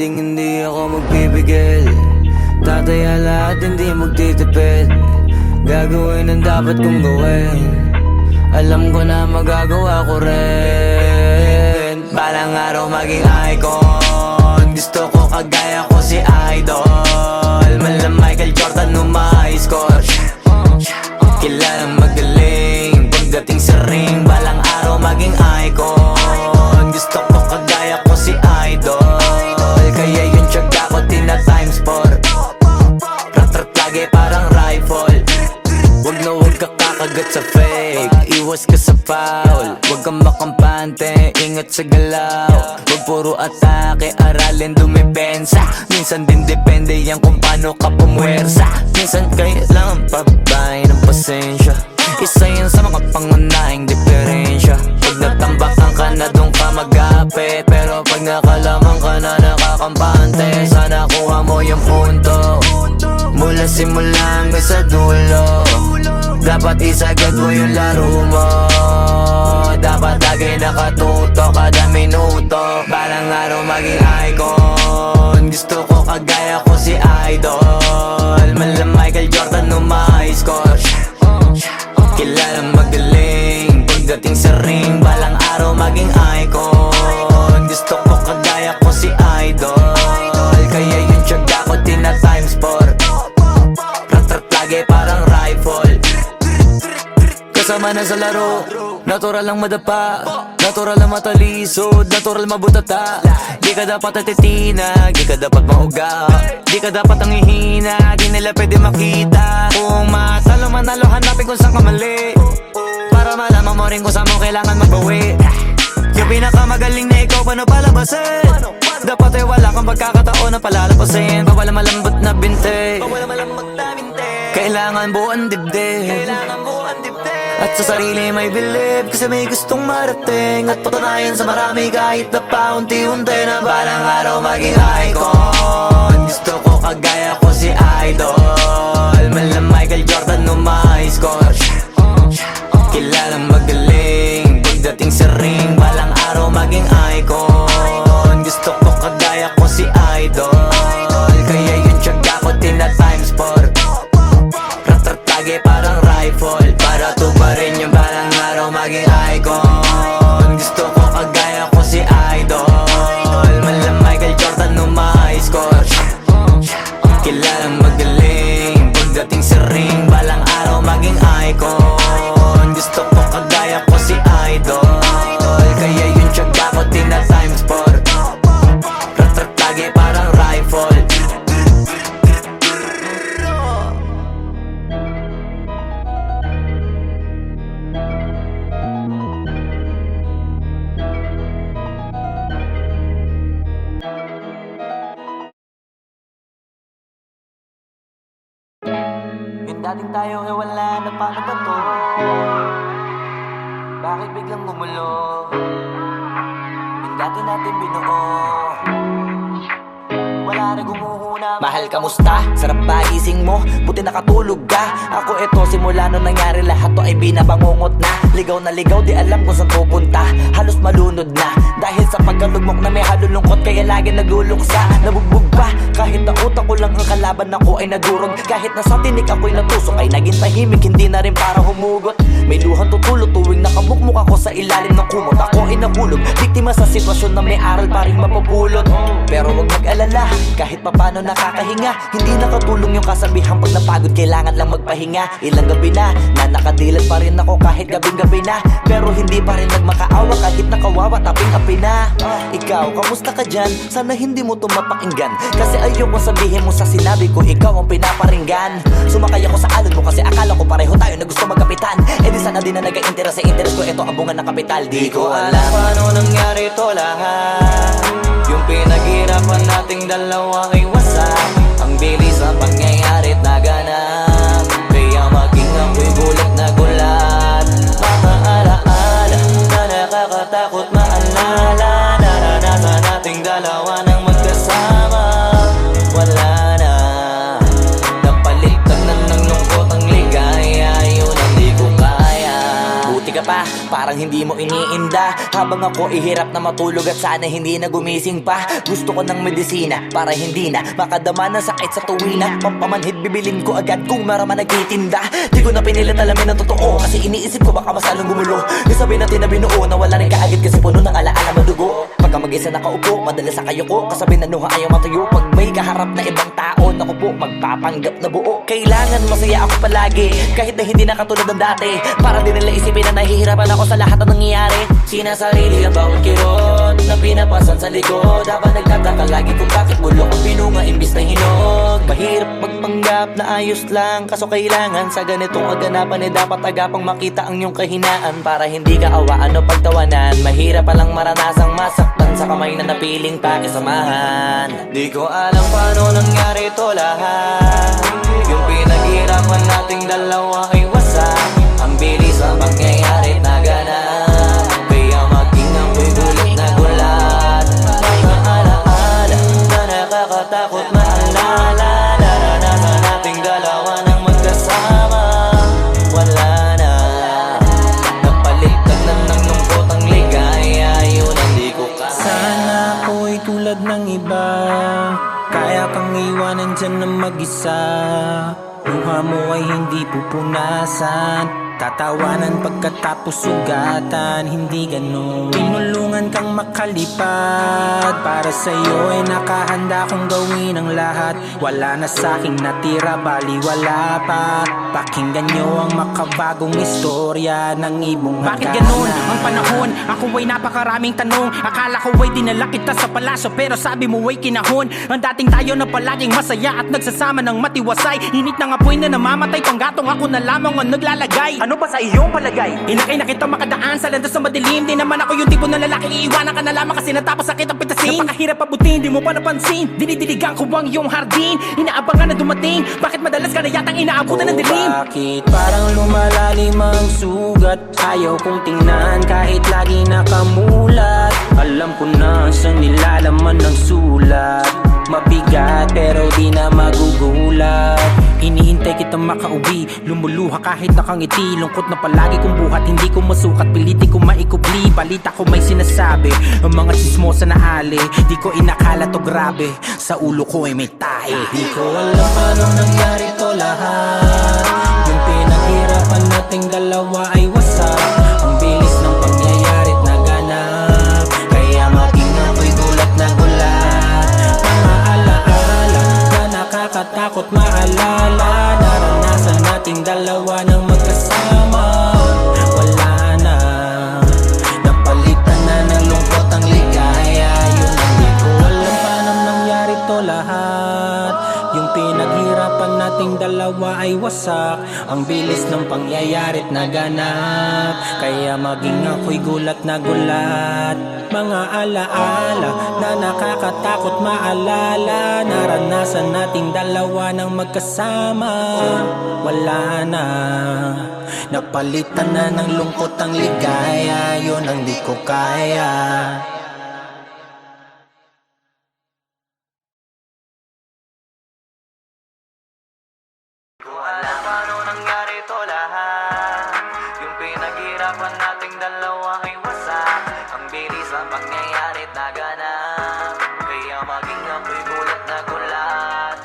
hindi ako magpipigil. Tataya lahat, hindi magtitipid. Gagawin ang dapat kong gawin. Alam ko na magagawa ko rin. Balang araw maging icon. Gusto ko kagaya ko si Idol. Mala Michael Jordan nung ma-high score. Kilalang magaling pagdating sa ring. Balang araw maging icon. Gusto ko kagaya ko si Idol. Kaya yung tiyaga ko tina-times 4. Rat-rat lagi parang rifle. Wag na wag ka kakagat sa fake. Iwas ka sa foul. Wag kang makampante, ingat sa galaw. Wag puro atake, aralin dumipensa. Minsan din depende yan kung paano ka pumwersa. Minsan kailangan pabay ng pasensya. Isa yan sa mga pangunahing diferensya. Pag natambakan ka na doon ka mag-apit. Pero pag nakalaman ka na nakakampante, sana kuha mo yung punto. Mula simula hanggang sa dulo. Dapat isagad mo yung laro mo. Dapat lagi nakatuto kada minuto. Balang araw maging icon. Gusto ko kagaya ko si Idol. Mala Michael Jordan nung ma-high score. Kilalang magaling pagdating sa ring. Balang araw maging icon. Gusto ko kagaya ko si Idol. Kaya yung tiyaga ko tina-times 4. Rat-rat lagi parang rifle. Kasama na sa laro, natural lang madapa, natural lang matalisod, natural mabutata. Di ka dapat atitina, di ka dapat mauga, di ka dapat ang ihina, di nila pwede makita. Kung matalo manalo, hanapin kung saan ka mali, para malaman mo rin kung saan mo kailangan magbawi. Yung pinakamagaling na ikaw, paano palabasin? Dapat ay wala kang pagkakataon na palalapasin. Bawal malambot na binte, kailangan buuan dibdib. At sa sarili may believe, kasi may gustong marating. At patunayan sa marami kahit na paunti-unti na balang araw maging icon. Gusto ko kagaya ko si Idol. Mala Michael Jordan nung ma-high score. Kilalang magaling pagdating sa ring. Balang araw maging icon. Gusto ko kagaya ko si Idol. Kaya yung tiyaga ko tina-times 4. Rat-rat lagi parang rifle. Para tuparin yung balang araw maging icon. Gusto ko kagaya ko si Idol. Mala Michael Jordan nung ma-high score. Kilalang magaling pagdating sa ring. Balang araw maging icon. Gusto ko kagaya ko si Idol. Kaya yung tiyaga ko tina-times 4. Rat-rat lagi parang rifle. Yung dating tayo ay wala na, paano ba to? Bakit biglang gumulo? Yung dati natin binuo, wala na gumuhuna. Mahal, kamusta? Sarap ba gising mo? Buti nakatulog ka. Ako eto, simula nung nangyari lahat to ay binabangungot na. Ligaw na ligaw, di alam kung saan pupunta. Halos malunod na dahil sa pagkalugmok na may halulungkot. Kaya lagi nagluluksa, nabugbog pa. Kahit na utak ko lang ang kalaban, ako ay nadurog. Kahit na sa tinik ako'y natusok, ay naging tahimik, hindi na rin para humugot. May luhang tutulog tuwing nakabukmuk ako sa ilalim ng kumot. Ako ay nahulog, biktima sa sitwasyon na may aral pa rin mapupulot. Pero huwag mag-alala, kahit papano nakakahinga. Hindi nakatulong yung kasabihan, pag napagod kailangan lang magpahinga. Ilang gabi na nakadilat pa rin ako kahit gabing-gabi na. Pero hindi pa rin nagmakaawa kahit nakawawa, taping-api na. Ikaw, kamusta ka dyan? Sana hindi mo to mapakinggan, kasi ayoko sabihin mo sa sinabi ko, ikaw ang pinaparinggan. Sumakay ako sa alon mo kasi akala ko pareho tayo na gusto magkapitan. Eh di sana din na nag-interest sa interest ko, ito ang bunga ng kapital. Di ko alam paano nangyari to lahat. Yung pinaghirapan nating dalawa ay wasak. Ang bilis ang pangyayarit na ganap, kaya maging ako'y gulat na gulat. Mga alaala na nakakatakot maalala. Naranasan nating dalawa ng magkasama. Wala na, napalitan na ng lungkot ang ligaya. Yun ang di ko kaya. Buti ka pa, parang hindi mo iniinda. Habang ako ihirap na matulog at sana hindi na gumising pa. Gusto ko ng medisina para hindi na makadama ng sakit sa tuwina. Pampamanhid bibilin ko agad kung maraman nagtitinda. Di ko na pinilit alamin ang totoo kasi iniisip ko baka masalong gumulo. Nasabi natin na binuo na wala rin kaagad kasi puno ng alaala madugo. Pagka mag-isa nakaupo, madalas sa kayo ko kasabi na nuha ayaw matuyo. Pag may kaharap na ibang tao, naku po, magpapanggap na buo. Kailangan masaya ako palagi kahit na hindi na katulad ng dati. Para din nila isipin na nahihirapan ako sa lahat ng nangyayari. Sinasarili ang bawat kirot na pinapasan sa likod. Habang nagtataka lagi kung bakit bulok ang pinunga imbis na hinog. Mahirap magpanggap na ayos lang, kaso kailangan sa ganitong kaganapan dapat agapang makita ang iyong kahinaan. Para hindi ka awaan o pagtawanan. Mahirap palang maranasang masaktan sa kamay na napiling pakisamahan. Di ko alam paano nangyari to lahat. Yung pinaghirapan nating dalawa ay wasak. Ang bilis ang pangyayari na ganap. Kaya maging ako'y gulat na gulat. Mga alaala na nakakatakot maalala. Naranasan nating dalawa ng magkasama. Wala na, napalitan na ng lungkot ang ligaya. Yun ang di ko kaya. Sana ako'y tulad ng iba, kaya kang iwanan dyan na mag-isa. Luha mo ay hindi pupunasan, tatawanan pagkatapos sugatan. Hindi ganun, tinulungan kang makalipad. Para sa'yo ay nakahanda kong gawin ang lahat. Wala na sa'king natira, baliwala pa. Pakinggan nyo ang makabagong istorya ng ibong hagana. Bakit ganun ang panahon? Ako ay napakaraming tanong. Akala ko ay dinala kita sa palasyo, pero sabi mo ay kinahon. Ang dating tayo na palaging masaya at nagsasama ng matiwasay. Init ng apoy na namamatay, panggatong ako na lamang ang naglalagay. Ano ba sa iyong palagay? Inakay na kita makadaan sa landas na madilim. Di naman ako yung tipo ng lalaki, iiwanan ka na lamang kasi natapos sakit ang pitasin. Napakahirap abutin, di mo pa napansin. Dinidiligan ko ang iyong hardin. Inaabangan na dumating. Bakit madalas ka na yatang inaabutan ng dilim? Bakit parang lumalalim ang sugat? Ayaw kong tingnan kahit lagi nakamulat. Alam ko na sa nilalaman ng sulat. Mabigat pero di na magugulat. Hinihintay kitang makauwi, lumuluha kahit nakangiti. Lungkot na palagi kong buhat, hindi ko masukat. Pilitin ko maikubli, balita ko may sinasabi. Ang mga chismosa na ali, di ko inakala to grabe. Sa ulo ko ay may tae. Di ko alam paano nangyari to lahat. Yung pinaghirapan nating dalawa ay wasak. Ang bilis ng pangyayari't naganap. Kaya maging ako'y gulat na gulat. Mga alaala na nakakatakot maalala. Naranasan nating dalawa ng magkasama. Wala na, napalitan na ng lungkot ang ligaya. Yun ang di ko alam paano nangyari to lahat. Yung pinaghirapan nating dalawa ay wasak. Ang bilis ng pangyayari't naganap. Kaya maging ako'y gulat na gulat. Mga alaala na nakakatakot maalala. Naranasan nating dalawa ng magkasama. Wala na, napalitan na ng lungkot ang ligaya. Yun ang di ko kaya. Ko alam paano nangyari to lahat. Yung pinaghirapan nating dalawa ay wasak. Ang bilis ang pangyayari't naganap. Kaya maging ako'y gulat na gulat.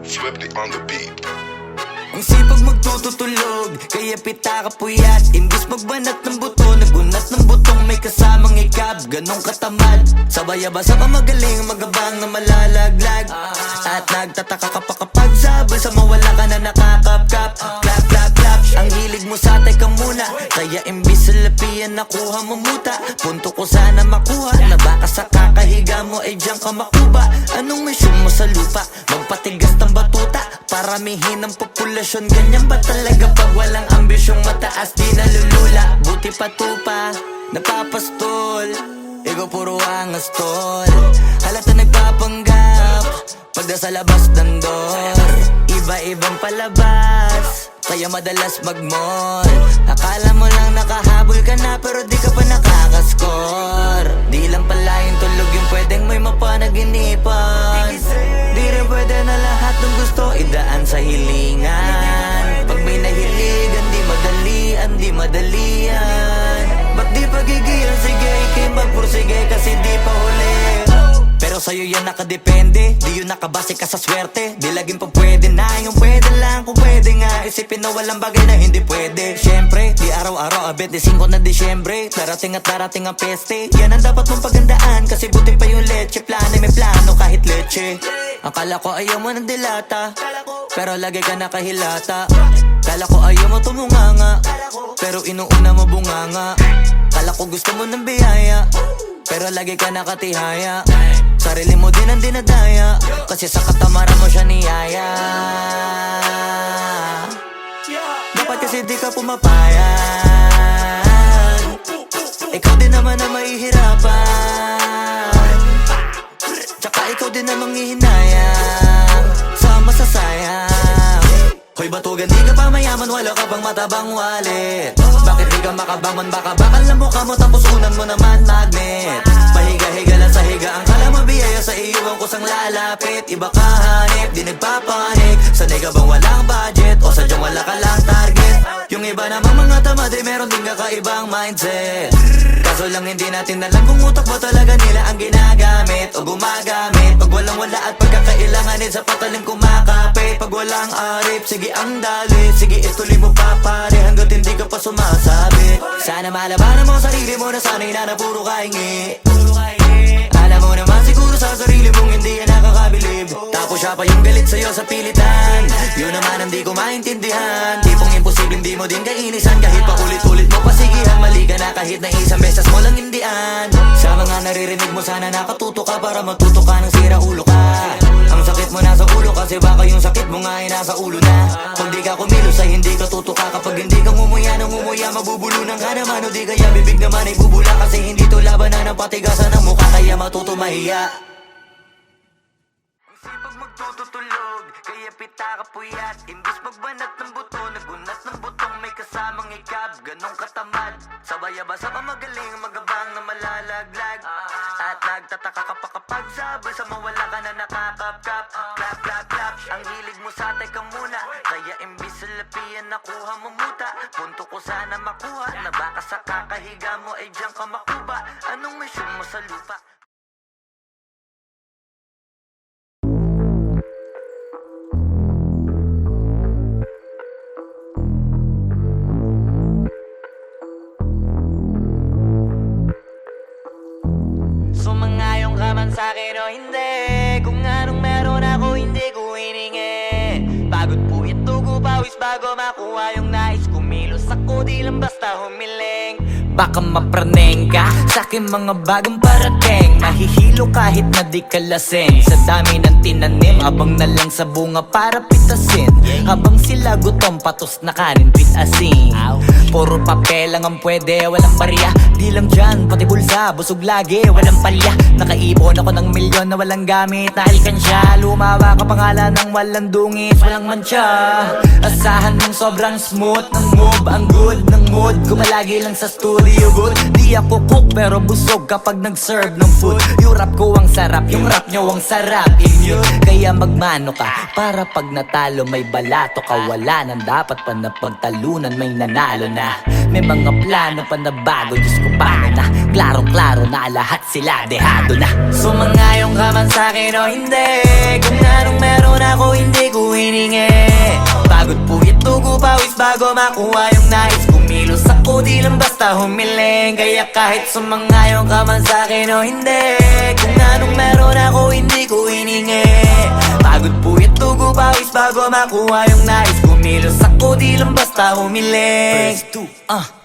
Swifty on the beat. Ang sipag magtututulog, kaya pita ka puyat. Imbis magbanat ng buto, nagunat ng butong may kasamang ikab. Ganong katamad, sabay-abasa ka magaling, magabang na malalaglag. At nagtataka ka pa kapag sabay sa mawala ka na nakakapkap. Clap, clap, clap, ang hilig mo sa teka muna. Kaya imbis sa lapian nakuha mo muta. Punto ko sana makuha, na baka sa kakahiga mo ay diyan ka makuba. Anong mission mo sa lupa? Magpatigas ng batuta paramihin ng populasyon. Ganyan ba talaga pag walang ambisyong mataas di nalulula? Buti pa tupa, napapastol, ikaw puro angas tol. Halata nagpapanggap, pagda sa labas ng door. Iba-ibang palabas, kaya madalas mag-mall. Akala mo lang nakahabol ka na, pero di ka pa nakakascore. Di lang pala yung tulog yung pwedeng may mapanaginipan. Di rin pwede na lahat ng gusto idaan sa hilingan. Pag may nahiligan, di madalian. Ba't di pagigilan, sige, ikay magpursige kasi di pa huli. Pero sa'yo yan nakadepende, di yun nakabase ka sa swerte. Di laging pa pwede na, yung pwede lang kung pwede nga. Isipin na walang bagay na hindi pwede. Siyempre, di araw-araw, 25 na Disyembre. Darating at darating ang peste, yan ang dapat mong pagandaan. Kasi buti pa yung leche, plano may plano kahit leche. Akala ko ayaw mo ng dilata, pero lagi ka nakahilata. Kala ko ayaw mo tumunganga, pero inuuna mo bunganga. Kala ko gusto mo ng biyaya, pero lagi ka nakatihaya. Sarili mo din ang dinadaya, kasi sa katamaran mo siya niyaya. Dapat kasi di ka pumapayag, ikaw din naman ang mahihirapan. Tsaka ikaw din namang hihinayang sa masasayang. Hoy batugan, di ka pa mayaman, wala ka pang matabang wallet. Bakit di ka makabangon, baka bakal na mukha mo tapos unan mo naman magnet. Pahiga-higa lang sa higa, ang kala mo biyaya sa iyo ang kusang lalapit. Iba ka hanip, di nagpapanik. Sanay ka bang walang budget o sadyang wala ka lang target? Yung iba namang mga tamad ay meron din kakaibang mindset. Kaso lang hindi natin alam kung utak ba talaga nila ang ginagamit o gumagamit. Pag walang wala at pagkakailanganin sa patalim kumakapit. Pag walang arip, sige ang dali, sige ituloy mo pa pare hanggat hindi ka pa sumasabi. Sana malabanan mo sarili mo na sana'y na puro kahingi. Alam mo naman siguro sa sarili mong hindi yan nakakabilib. Tapos siya pa yung galit sa'yo sa pilitan. Yun naman ang di ko maintindihan. Tipong imposibleng di mo din kainisan. Kahit pa ulit-ulit mo pasigihan, mali ka na kahit na isang beses mo lang hindian. Sa mga naririnig mo sana nakatuto ka para matuto ka ng sira ulo ka. Ang sakit mo nasa ulo kasi baka yung sakit mo nga ay nasa ulo na. Kung di ka kumilos ay hindi ka tutuka. Kapag hindi ka ngumuya ng ngumuya, mabubulunan ka naman. O di kaya bibig naman ay bubula, kasi hindi to labanan ng patigasan ng mukha, kaya matuto mahiya. Ang sipag magtututulog, kaya pita ka puyat. Imbis magbanat ng buto, nagunat ng butong may kasamang ikab. Ganong katamad, sabay-abasa pa magaling, magabang na malalaglag. At nagtataka ka pa kapag sabay sa mawala ka na nakakapkap. Clap, clap, clap, ang hilig mo sa teka muna. Kaya imbis sa lapian nakuha mo muta. Punto ko sana makuha, na baka sa kakahiga mo ay diyan ka makuba. Anong mission mo sa lupa? Sumangayong ka man sa'kin o hindi, kung anong meron ako hindi ko hiningi. Pagod po ito ko pawis bago makuha yung nais. Kumilos ako di lang basta humiling. Baka mapraneng ka sa'kin mga bagong parating. Mahihilo kahit na di ka lasing. Sa dami ng tinanim, abang na lang sa bunga para pitasin. Habang sila gutom, patos na kanin pitasin. Puro papel lang ang pwede, walang barya. Di lang dyan, pati bulsa, busog lagi, walang palya. Nakaipon ako ng milyon na walang gamit na alkansya. Lumawa ka pangalan ng walang dungis, walang mancha. Asahan mong sobrang smooth ng move, ang good ng mood. Kumalagi lang sa studio booth. Di ako cook pero busog kapag nag-serve ng food. Yung rap ko ang sarap, yung rap nyo ang sarap. Immune, kaya magmano ka para pag natalo may balato ka. Wala nang dapat pa na pagtalunan, may nanalo na. May mga plano pa na bago, Diyos ko paano na. Klarong-klaro na lahat sila dehado na. Sumangayong ka man sa'kin o hindi, kung anong meron ako hindi ko hiningi. Pagod po ito ko pawis bago makuha yung nais. Kumilos ako di lang basta humiling. Kaya kahit sumangayong ka man sa'kin o hindi, kung anong meron ako hindi ko hiningi. Pagod po ito ko pawis bago makuha yung nais. Kumilos ako di lang basta humiling.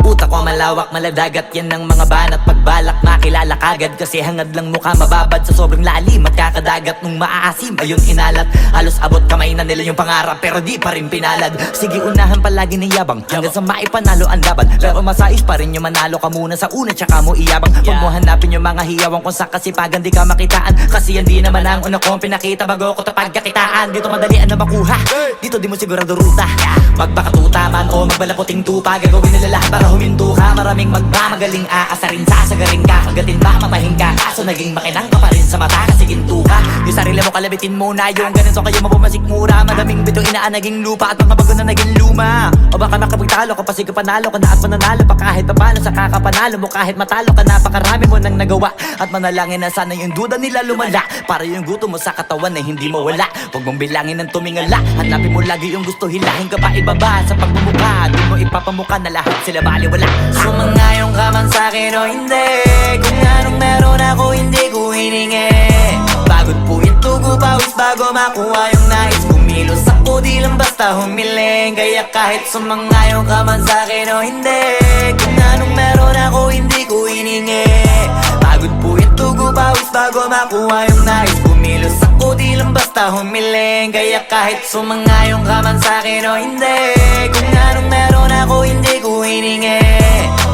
Utak ko malawak, maladagat yan ng mga banat. Pagbalak makilala kagad kasi hangad lang mukha mababad. Sa sobrang lalim at kakadagat nung maaasim ayun inalat. Halos abot kamay na na nila yung pangarap pero di pa rin pinalad. Sige unahan palagi ng yabang hanggang sa maipanalo ang laban. Pero masais pa rin yung manalo ka muna sa una tsaka mo iyabang. Huwag mo hanapin yung mga hiyawang kung sa kasipagan di ka makitaan. Kasi yan di naman ang una kong pinakita bago ko tapagkakitaan. Dito madalian na makuha, dito di mo sigurado ruta. Magpakatuta man o magbalaputing tupa, gagawin nila lahat para huminto ka. Maraming magmamagaling aasarin, sasagarin ka, kagatin ba mamahin ka. Kaso naging makinang ka pa rin sa mata kasi ginto ka. Yung sarili mo kalabitin muna, yung ganito kayo mapumasik mura. Madaming bito inaan naging lupa at mga bago na naging luma. O baka makapagtalo ka pa sige panalo ka na at mananalo pa kahit papano sa kakapanalo mo. Kahit matalo ka napakarami mo nang nagawa. At manalangin na sana yung duda nila lumala para yung gutom mo sa katawan ay hindi mawala. Huwag mong bilangin ng tumingala, hanapin mo lagi yung gusto, hilahin ka pa ibaba. Sa pagmumukha, di mo ipapamuka na lahat sila baliwala. Sumangayon ka man sa'kin o hindi, kung anong meron ako hindi ko hiningi. Pagod po itugo pawis bago makuha yung nais. Kumilos ako di lang basta humiling. Kaya kahit sumangayon ka man sa'kin o hindi, kung anong meron ako hindi ko hiningi. Pagod po itugo pawis bago makuha yung nais. Kumilos ako di lang basta humiling. Kaya kahit sumangayon ka man sa'kin o hindi, kung anong meron ako hindi ko hiningi.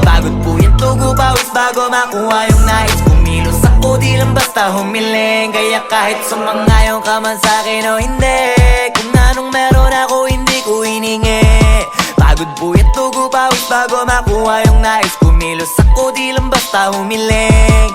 Pagod po itugo pawis bago makuha yung nais. Kumilos ako di lang basta humiling. Kaya kahit sumangayon ka man sa'kin o hindi, kung anong meron ako hindi ko hiningi. Pagod po itugo pawis bago makuha yung nais. Kumilos ako di lang basta humiling.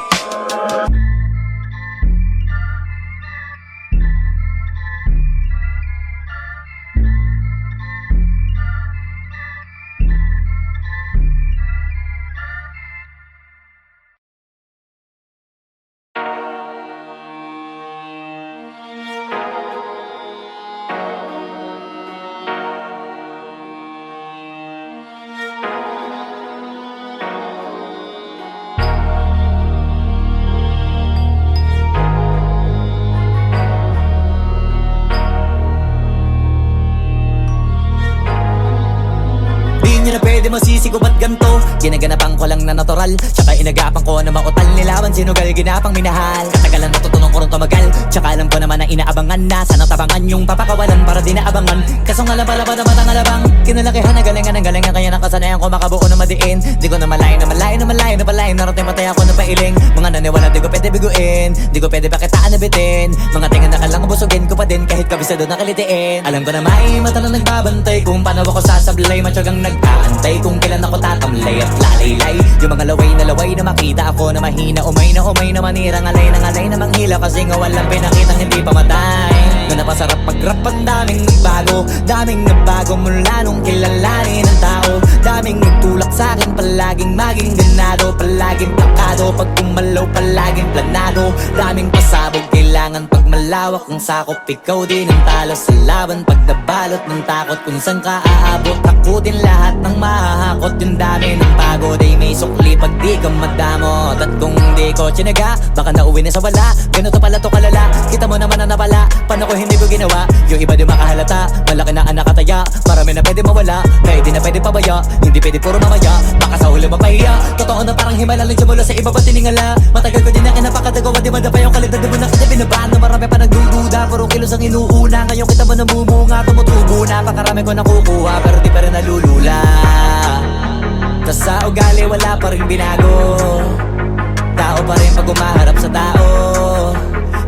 Di nyo na pwede masisi ko ba't ganto. Ginaganapan ko lang na natural, tsaka inagapan ko na mautal nilaban. Sinugal ginapang minahal, katagalan natutunan ko rin tumagal. Tsaka alam ko naman na inaabangan na sanang tabangan yung papakawalan para di naabangan. Kaso nga lapalapad na matang alabang kinalakihan na galingan ng galingan. Kaya nakasanayan ko makabuo na madiin. Di ko na malayo na malayo na malayo na palayo. Narating patay ako na pailing. Mga naniwala di ko pwede biguin, di ko pwede pakitaan na bitin. Mga tingan na kalang busugin ko pa din kahit kabisado na kalitiin. Alam ko na may mata na nagbabantay kung paano ako sasablay. Matyagang nag-aantay kung kailan ako tatamlay at lalaylay. Yung mga laway na makita ako na mahina. Umay na manirang alay na manghila. Kasi nga walang pinakitang hindi pa matay. Na napasarap mag-rap ang daming nagbago mula nung kilalanin ng tao. Daming nagtulak sa'kin palaging maging ganado. Palaging plakado pag kumalaw palaging planado. Daming pasabog kailangan pag malawak ang sakop. Ikaw din ang talo sa laban pag nabalot ng takot. Kung saan ka aabot ako din lahat ng mahahakot. Yung dami ng pagod ay may sukli pag di ka madamot. At kung di ko tsinaga baka nauwi na sa wala. Ganito pala to kalala, kita mo naman na napala. Paano ko hindi ko ginawa, yung iba di makahalata. Malaki na anak kataya, marami na pwede mawala. Kaya di na pwede pabaya, hindi pwede puro mamaya. Baka sa huli mapahiya, totoo na parang himala lang siya mula sa iba ba tiningala. Matagal ko din na kinapakatagawa, di madapa yung kalidad. Di mo na kasi binabahan na marami pa nagdududa. Puro kilos ang inuuna, ngayon kita mo namumunga. Tumutubo na, pakarami ko nakukuha pero di pa rin nalulula. Tas sa ugali wala pa rin binago. Tao pa rin pag umaharap sa tao.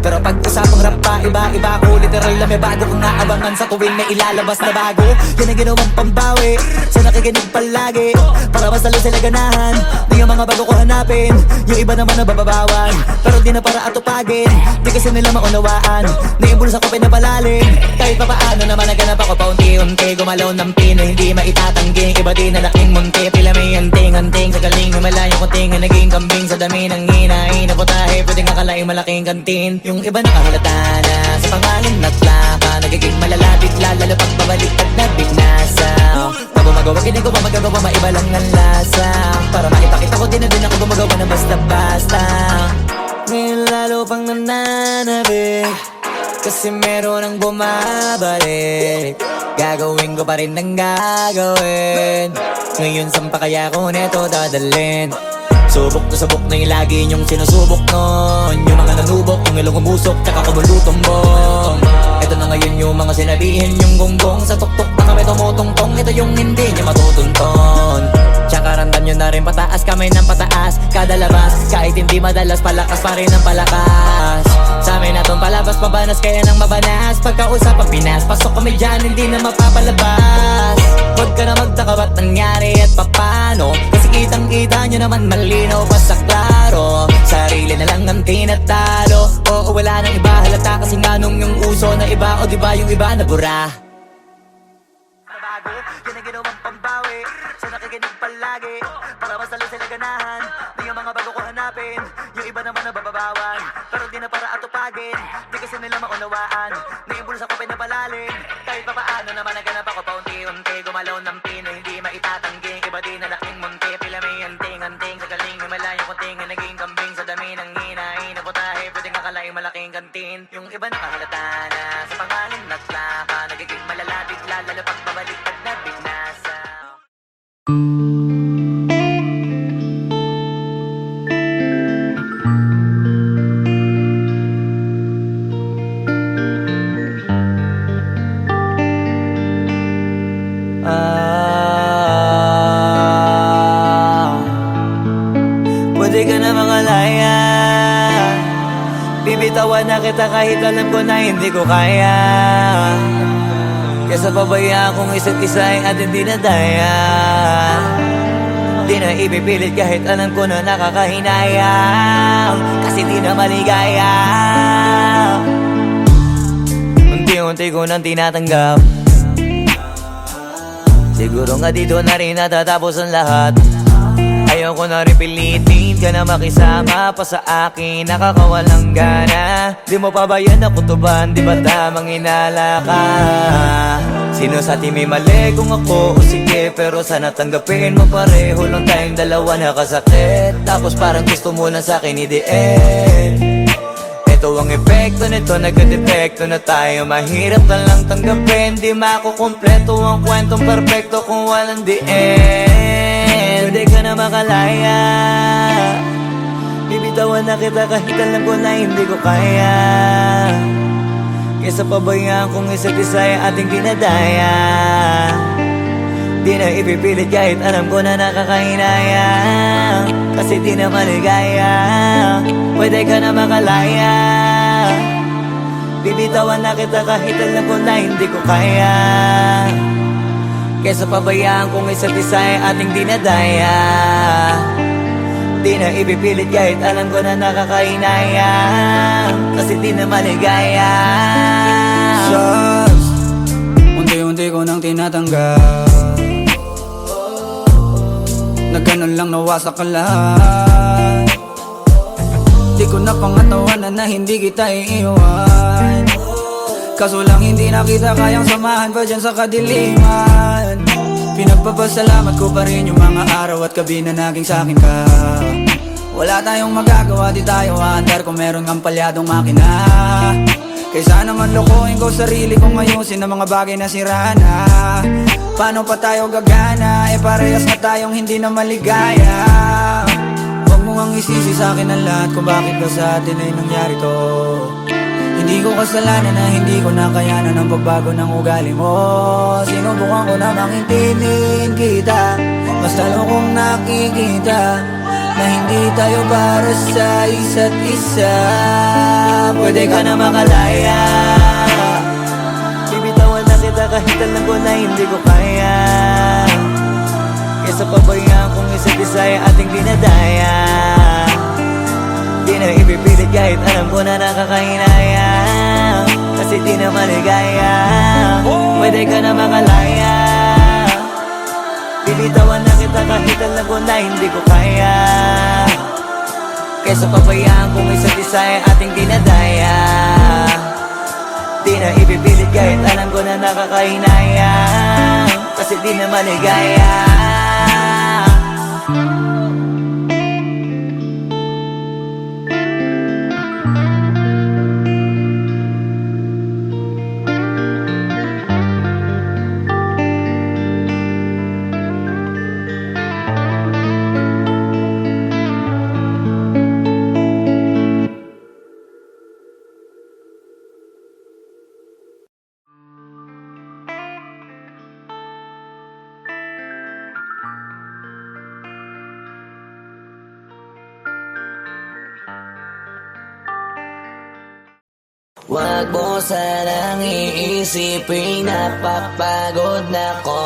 Pero pag usapang rap pa, iba-iba ko. Literal na may bago kong naabangan sa tuwing may ilalabas na bago. Yan ang ginawang pambawi sa nakikinig palagi para mas lalo sila ganahan. Di yung mga bago ko hanapin, yung iba naman nabababawan. Pero di na para atupagin, di kasi nila maunawaan. Naimbulsa ko pinapalalim, kahit pa paano naman naganap ako paunti-unti. Gumalaw ng pino, hindi maitatanggi. Iba din na laking munti, pila may anting-anting. Sa galing himalayang kunting, naging kambing sa dami ng hinahin. Naputahe, pwedeng akalaing malaking kantin. Yung iba nakahalata na sa pangalan at plaka. Nagiging malalapit lalo pag babaliktad na bignasa. Pag gumagawa, hindi ko pa magagawa, maiba lang ang lasa. Para maipakita ko din na din ako gumagawa na basta-basta. Ngayon lalo pang nananabik, kasi meron ang bumabalik. Gagawin ko pa rin ang gagawin. Ngayon saan pa kaya ko neto dadalhin? Subok to sabok na yung lagi niyong sinusubok nun. Yung mga nanubok, yung ilong umusok, tsaka kumulutombong. Ito na ngayon yung mga sinabihin yung gonggong. Sa tuktok na kami tumutungtong, ito yung hindi niya matutunton. Tsaka ramdam nyo na rin pataas kamay ng pataas. Kada labas, kahit hindi madalas, palakas pa rin ang palakas. Sa amin na tong palabas, pabanas kaya nang mabanas. Pagkausap ang Pinas, pasok kami dyan, hindi na mapapalabas. Huwag ka na magtaka ba't nangyari at papano, kasi kitang kita nyo naman malinaw pa sa klaro. Sarili na lang ang tinatalo. Oo, wala nang iba halata, kasi nga nung yung uso na iba, o diba yung iba na bura. Bago, yan ang ginawang pambawi sa nakikinig palagi, para mas lalo sila ganahan na yung mga bago ko hanapin. Yung iba naman nababawan, pero di na para atupagin. Di kasi nila maunawaan na yung bulsa ko pinapalalim. Kahit pa paano naman naganap ako paunti-unti, gumalaw ng pino, hindi maitatanggi. Iba din na laking munti, pila may anting-anting. Sa galing himalayo ko tingin, naging kambing sa dami ng hinahin. Naputahe, pwedeng akalaing malaking kantin. Yung iba nakahalata na sa pangalan at laka, nagiging malalapit lalo pag babalik at nabinasa. Pwede ka na mangalaya, bibitawan na kita kahit alam ko na hindi ko kaya. Kesa pabayaan kong isa't isa ay ating dinadaya. Di na ipipilit kahit alam ko na nakakahinayang, kasi di na maligaya. Unti-unti ko nang tinatanggap, siguro nga dito na rin natatapos ang lahat. Ayoko na rin pilitin ka na makisama pa sa akin, nakakawalang gana. Di mo pa ba yan nakutuban, di ba tamang inala ka? Sino sa atin may mali kung ako o sige, pero sana tanggapin mo pareho lang tayong dalawa nakasakit. Tapos parang gusto mo lang sa akin i-end. Ito ang epekto nito, nagka-depekto na tayo. Mahirap na lang tanggapin, di makukumpleto ang kwentong perfecto kung walang the end. Pwede ka na makalaya, bibitawan na kita kahit alam ko na hindi ko kaya. Kesa pabayaan kung isa't isa ay ating dinadaya. Di na ipipilit kahit alam ko na nakakahinaya, kasi di na maligaya. Pwede ka na makalaya, bibitawan na kita kahit alam ko na hindi ko kaya. Kesa pabayaan kung isa't isa ay ating dinadaya. Di na ipipilit kahit alam ko na nakakahinaya, kasi di na maligaya. Shots, unti-unti ko nang tinatanggap, na ganun lang nawasak ka lahat. Di ko na pangatawanan na hindi kita iiwan, kaso lang hindi na kita kayang samahan pa dyan sa kadiliman. Pinagpapasalamat ko pa rin yung mga araw at gabi na naging sa'kin ka. Wala tayong magagawa, di tayo aandar kung meron kang palyadong makina. Kaysa naman lokohin ko sarili kong ayusin ang mga bagay na sira na. Paano pa tayo gagana, eh parehas na tayong hindi na maligaya. Huwag mo ang isisi sa'kin ang lahat kung bakit ba sa atin ay nangyari to. Hindi ko kasalanan na hindi ko nakayanan ang pagbago ng ugali mo. Sinubukan ko na maintindihin kita, mas lalo kong nakikita na hindi tayo para sa isa't isa. Pwede ka na makalaya, bibitawan na kita kahit alam ko na hindi ko kaya. Kesa pabayaan kung isa't isa ay ating dinadaya. Di na ipipilit kahit alam ko na nakakahinaya, kasi di na maligaya. Pwede ka na makalaya, bibitawan na kita kahit alam ko na hindi ko kaya. Kesa pabayaan kung isa't isa ay ating dinadaya. Di na ipipilit kahit alam ko na nakakahinaya, kasi di na maligaya. Wag mo sanang iisipin, napapagod na ko.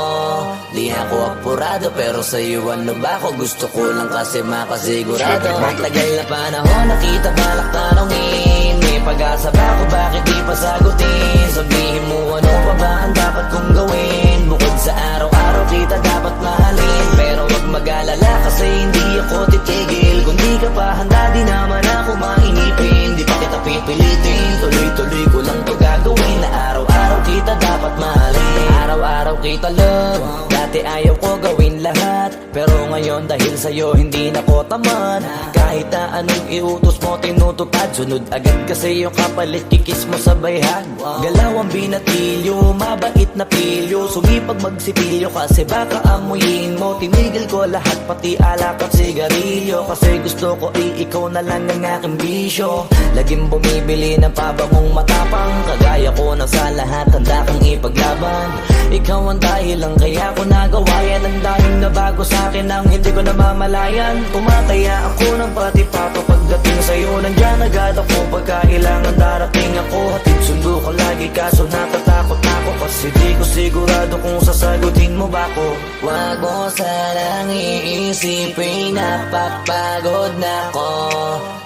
Di ako apurado pero sa'yo ano ba ako? Gusto ko lang kasi makasigurado. Matagal na panahon nakita balak tanongin, may pag-asa ba ako, bakit di pa sagutin? Sabihin mo ano pa ba ang dapat kong gawin? Bukod sa araw-araw kita dapat mahalin, pero wag mag-alala kasi hindi ako titigil. Kung di ka pa handa di naman ako mainipin, di pa kita pipilitin, tuloy-tuloy ko lang to gagawin. Na araw-araw kita dapat mahalin, araw-araw kita love. Dati ayaw ko gawin lahat, pero ngayon dahil sa'yo hindi na ko tamad. Kahit na anong iutos mo tinutupad, sunod agad kasi yung kapalit kikis mo sa bayhan. Galaw ang binatilyo, mabait na pilyo, sumipag magsipilyo kasi baka amuyin mo. Tinigil ko lahat pati alak at sigarilyo, kasi gusto ko ikaw na lang ang aking bisyo. Laging bumibili ng pabangong matapang, kagaya ko na sa lahat handa kang ipaglaban. Ikaw ang dahilan kaya ko nagawa yan, ang daming nabago sa'kin ang hindi ko namamalayan. Tumataya ako ng pati pato pagdating sa'yo, nandyan agad ako pagkailangan darating ako. Hatid sundo ko lagi kaso natatakot ako, kasi di ko sigurado kung sasagutin mo ba ko. Wag mo sanang iisipin, napapagod na ko.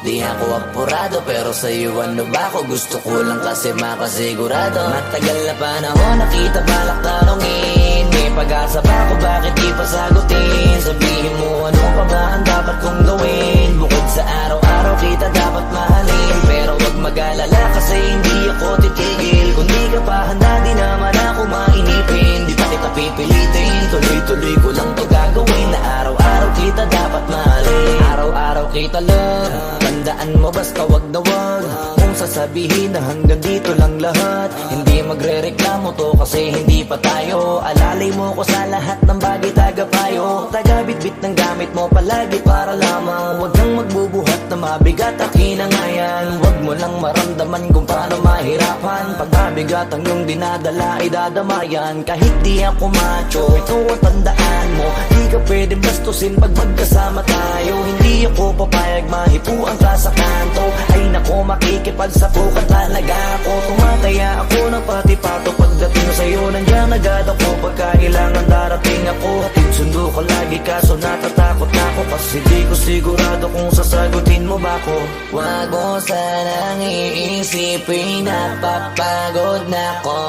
Di ako apurado pero sa'yo ano ba ako? Gusto ko lang kasi makasigurado. Matagal na panahon nakita balak tanongin, may pag-asa ba ako, bakit di pa sagutin? Sabihin mo ano pa ba ang dapat kong gawin? Bukod sa araw-araw kita dapat mahalin, pero wag mag-alala kasi hindi ako titigil. Kung di ka pa handa di naman ako mainipin, di pa kita pipilitin, tuloy-tuloy ko lang to gagawin. Na araw-araw kita dapat mahalin, araw-araw kita love. Tandaan mo basta wag na wag kung sasabihin na hanggang dito lang lahat. Hindi magre-reklamo to kasi hindi pa tayo. Alalay mo ko sa lahat ng bagay, tagapayo. Tagabitbit ng gamit mo palagi para lamang wag kang magbubuhat na mabigat akin ang ayan. Wag mo lang maramdaman kung paano mahirapan, pag mabigat ang iyong dinadala ay dadamayan. Kahit di ako macho, ito ang tandaan mo, di ka pwede bastusin pag magkasama tayo. Hindi ako papayag mahipuan ka sa kanto, ay nako makikipagsapukan talaga ako. Tumataya ako ng pati pato pagdating sa'yo, nandiyan agad ako pagkailangan darating ako. Hatid sundo ko lagi kaso natatakot na ako, kasi di ko sigurado kung sasagutin mo ba ko. Wag mo sanang iisipin, napapagod na ko.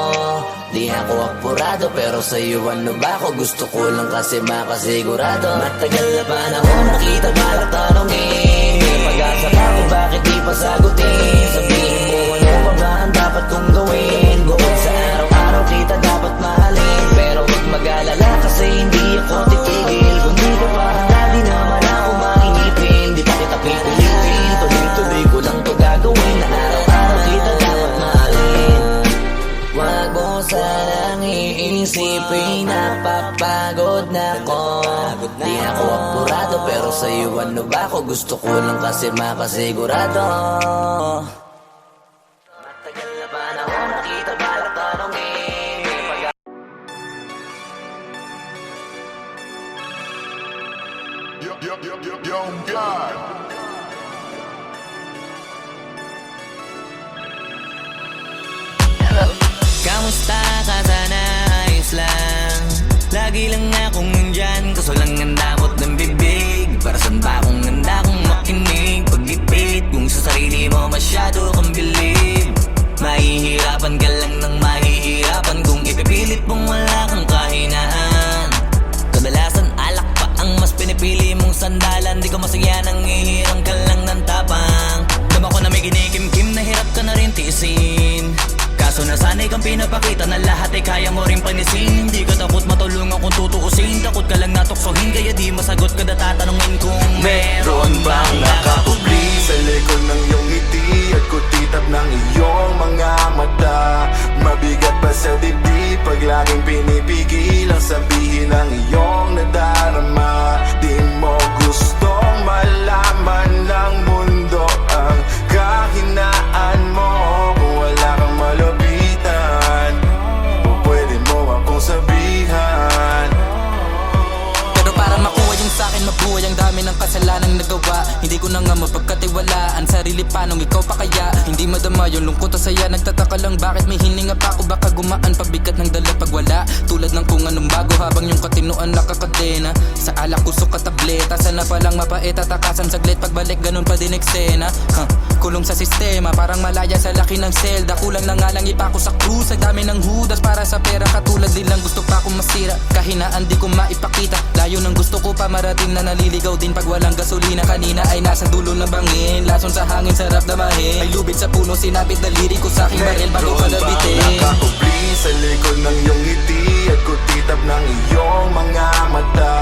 Di ako apurado pero sa'yo ano ba ako? Gusto ko lang kasi makasigurado. Matagal na panahon nakita balak tanongin, may pag-asa ba ako, bakit di pa sagutin? Sabihin mo ano pa ba ang dapat kong gawin? Bukod sa araw-araw kita dapat mahalin, pero wag mag-alala kasi hindi ako titigil. Kung di ka pa handa di naman ako mainipin, di pa kita pipilitin, tuloy-tuloy ko lang to gagawin. Na araw-araw kita dapat mahalin. Wag mo sanang iisipin, napapagod na ko. Di ako apurado pero sa'yo ano ba ako? Gusto ko lang kasi makasigurado. Matagal na panahon nakita balak tanongin, may pag- Yo, God. Kamusta ka sana? Ayos lang. Lagi lang akong nandyan, kaso lang ang damot ng bibig. Para saan ba akong handa kong makinig? Pag-ipit kung sa sarili mo masyado kang bilib. Mahihirapan ka lang ng mahihirapan kung ipipilit mong wala kang kahinaan. Kadalasan alak pa ang mas pinipili mong sandalan. Di ko masaya nang ihirang ka lang ng tapang. Dama ko na may kinikimkim na hirap ka na rin tiisin, kaso nasanay kang pinapakita na lahat ay kaya mo rin panisin. Hindi ka takot matulungan kung tutuusin, takot ka lang natuksohin, kaya di masagot ka na tatanungin kung meron bang nakakubli sa likod ng iyong ngiti at kutitap ng iyong mga mata. Mabigat pa sa dibdib pag laging pinipigil ang sabihin ng iyong nadarama. Di mo gustong malaman ng mundo ang kahinaan mo. Kung wala kang malapitan, pwede mo akong sabihan. Pero para makuha yung sa'kin, mabuhay ang dami ng ng kasalanang nagawa. Hindi ko na nga mapagkatiwalaan, sarili paanong ikaw pa kaya. Hindi madama yung lungkot at saya, nagtataka lang bakit may hininga pa ako. Baka gumaan pabigat ng dala pag wala, tulad ng kung anong bago habang yung katinuan nakakadena. Sa alak kusok at tableta, sana palang mapait at takasan saglit. Pagbalik ganun pa din eksena, kulong sa sistema, parang malaya sa laki ng selda. Kulang na nga lang ipako sa krus, sa dami ng hudas para sa pera. Katulad din lang gusto pa akong masira, kahinaan di ko maipakita. Layo ng gusto ko pa marating na naliligaw din pag walang gasolina. Kanina ay nasa dulo ng bangin, lason sa hangin sarap damahin. May lubid sa puno, sinapit daliri ko sa aking baril bago ka nabitin. Nakakubli sa likod ng iyong ngiti at kutitap ng iyong mga mata.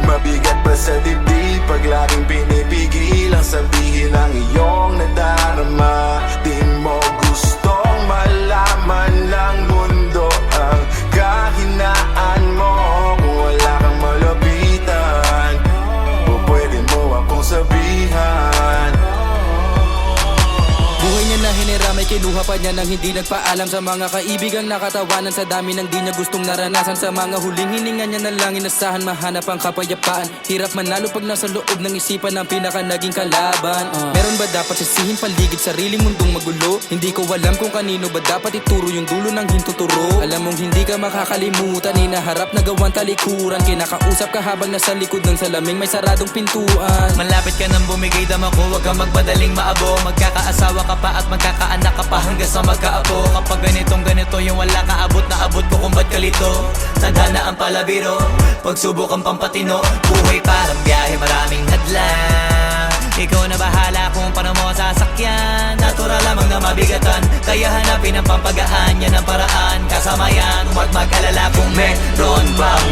Mabigat pa sa dibdib pag laging pinipigil ang sabihin ng iyong nadarama. Di mo gustong malaman ng mundo ang kahinaan mo. Kung wala kang malapitan, o pwede mo akong sabihan. Buhay niya na hiniramay, kinuha pa niya nang hindi nagpaalam sa mga kaibigang nakatawanan. Sa dami ng di niya gustong naranasan, sa mga huling hininga niya na lang inasahan, mahanap ang kapayapaan. Hirap manalo pag nasa loob ng isipan ng pinaka naging kalaban. Meron ba dapat sisihin paligid sariling mundong magulo? Hindi ko alam kung kanino ba dapat ituro yung dulo ng hintuturo. Alam mong hindi ka makakalimutan, inaharap na gawang talikuran. Kinakausap ka habang nasa likod ng salaming may saradong pintuan. Malapit ka nang bumigay dama ko, huwag kang magbadaling maabo. Magkakaasawa ka pa at magkakaanak ka pa hanggang sa magkaapo. Kapag ganito yung wala ka abot na abot ko kung ba't kalito. Tadhana ang palabiro, pagsubok ang pampatino. Buhay parang biyahe, maraming hadlang. Ikaw na bahala kung paano mo sasakyan. Natural lamang na mabigatan, kaya hanapin ang pampagaan. Yan ang paraan, kasama yan, huwag mag-alala kung meron bang